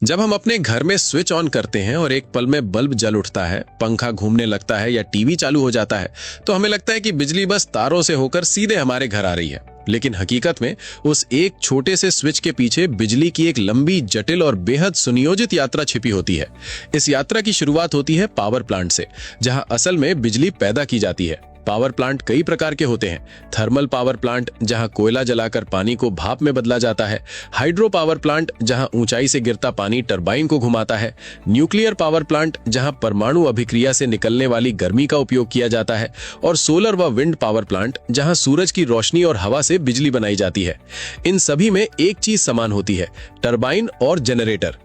जब हम अपने घर में स्विच ऑन करते हैं और एक पल में बल्ब जल उठता है, पंखा घूमने लगता है या टीवी चालू हो जाता है, तो हमें लगता है कि बिजली बस तारों से होकर सीधे हमारे घर आ रही है। लेकिन हकीकत में उस एक छोटे से स्विच के पीछे बिजली की एक लंबी, जटिल और बेहद सुनियोजित यात्रा छिपी होती है। इस यात्रा की शुरुआत होती है पावर प्लांट से, जहां असल में बिजली पैदा की जाती है। पावर प्लांट कई प्रकार के होते हैं। थर्मल पावर प्लांट, जहां कोयला जलाकर पानी को भाप में बदला जाता है। हाइड्रो पावर प्लांट, जहां ऊंचाई से गिरता पानी टरबाइन को घुमाता है। न्यूक्लियर पावर प्लांट, जहां परमाणु अभिक्रिया से निकलने वाली गर्मी का उपयोग किया जाता है। और सोलर व विंड पावर प्लांट, जहां सूरज की रोशनी और हवा से बिजली बनाई जाती है। इन सभी में एक चीज समान होती है, टरबाइन और जनरेटर।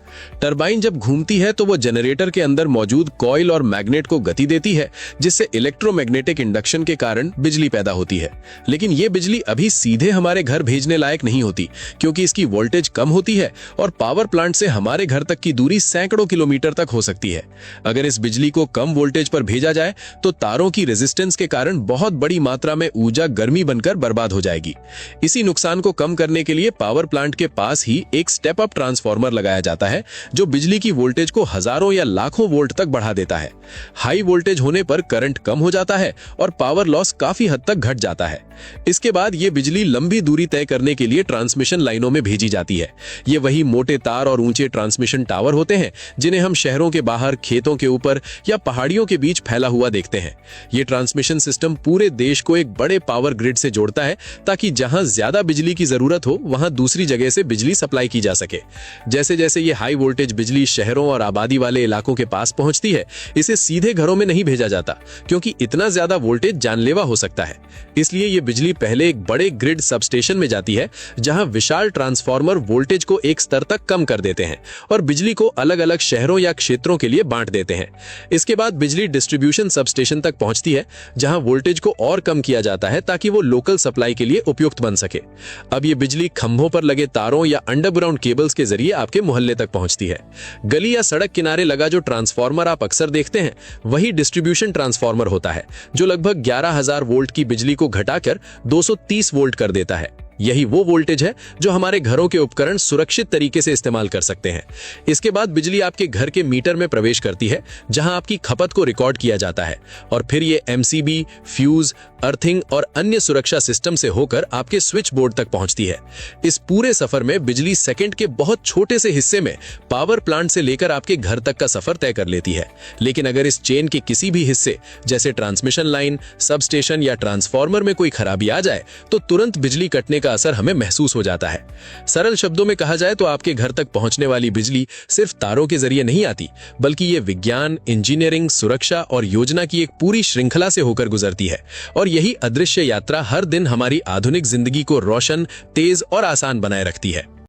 टरबाइन जब घूमती है तो वो जनरेटर के अंदर मौजूद कॉइल और मैग्नेट को गति देती है, जिससे इलेक्ट्रोमैग्नेटिक इंडक्शन के कारण बिजली पैदा होती है। लेकिन ये बिजली अभी सीधे हमारे घर भेजने लायक नहीं होती, क्योंकि इसकी वोल्टेज कम होती है और पावर प्लांट से हमारे घर तक की दूरी सैकड़ों किलोमीटर तक हो सकती है। अगर इस बिजली को कम वोल्टेज पर भेजा जाए तो तारों की रेजिस्टेंस के कारण बहुत बड़ी मात्रा में ऊर्जा गर्मी बनकर बर्बाद हो जाएगी। इसी नुकसान को कम करने के लिए पावर प्लांट के पास ही एक स्टेप अप ट्रांसफार्मर लगाया जाता है, जो बिजली की वोल्टेज को हजारों या लाखों वोल्ट तक बढ़ा देता है। हाई वोल्टेज होने पर करंट कम हो जाता है और पावर लॉस काफी हद तक घट जाता है। इसके बाद ये बिजली लंबी दूरी तय करने के लिए ट्रांसमिशन लाइनों में भेजी जाती है। ये वही मोटे तार और ऊंचे ट्रांसमिशन टावर होते हैं, जिन्हें हम शहरों के बाहर, खेतों के ऊपर या पहाड़ियों के बीच फैला हुआ देखते हैं। ये ट्रांसमिशन सिस्टम पूरे देश को एक बड़े पावर ग्रिड से जोड़ता है, ताकि जहां ज्यादा बिजली की जरूरत हो वहां दूसरी जगह से बिजली सप्लाई की जा सके। जैसे जैसे ये हाई वोल्टेज बिजली शहरों और आबादी वाले इलाकों के पास पहुंचती है, इसे सीधे घरों में नहीं भेजा जाता, क्योंकि इतना ज्यादा वोल्टेज जानलेवा हो सकता है। इसलिए ये बिजली पहले एक बड़े ग्रिड सबस्टेशन में जाती है, जहां विशाल ट्रांसफार्मर वोल्टेज को एक स्तर तक कम कर देते हैं और बिजली को अलग अलग शहरों या क्षेत्रों के लिए बांट देते हैं। इसके बाद बिजली डिस्ट्रीब्यूशन सबस्टेशन तक पहुंचती है, जहां वोल्टेज को और कम किया जाता है ताकि वो लोकल सप्लाई के लिए उपयुक्त बन सके। अब ये बिजली खंभों पर लगे तारों या अंडरग्राउंड केबल्स के जरिए आपके मोहल्ले तक पहुंचती है। गली या सड़क किनारे लगा जो ट्रांसफार्मर आप अक्सर देखते हैं, वही डिस्ट्रीब्यूशन ट्रांसफार्मर होता है, जो लगभग 11,000 वोल्ट की बिजली को घटाकर 230 वोल्ट कर देता है। यही वो वोल्टेज है जो हमारे घरों के उपकरण सुरक्षित तरीके से इस्तेमाल कर सकते हैं। इसके बाद बिजली आपके घर के मीटर में प्रवेश करती है, जहां आपकी खपत को रिकॉर्ड किया जाता है और फिर ये एमसीबी, फ्यूज, अर्थिंग और अन्य सुरक्षा सिस्टम से होकर आपके स्विच बोर्ड तक पहुंचती है। इस पूरे सफर में बिजली सेकंड के बहुत छोटे से हिस्से में पावर प्लांट से लेकर आपके घर तक का सफर तय कर लेती है। लेकिन अगर इस चेन के किसी भी हिस्से, जैसे ट्रांसमिशन लाइन, सबस्टेशन या ट्रांसफार्मर में कोई खराबी आ जाए, तो तुरंत बिजली कटने का असर हमें महसूस हो जाता है। सरल शब्दों में कहा जाए तो आपके घर तक पहुंचने वाली बिजली सिर्फ तारों के जरिए नहीं आती, बल्कि ये विज्ञान, इंजीनियरिंग, सुरक्षा और योजना की एक पूरी श्रृंखला से होकर गुजरती है। और यही अदृश्य यात्रा हर दिन हमारी आधुनिक जिंदगी को रोशन, तेज और आसान बनाए रखती है।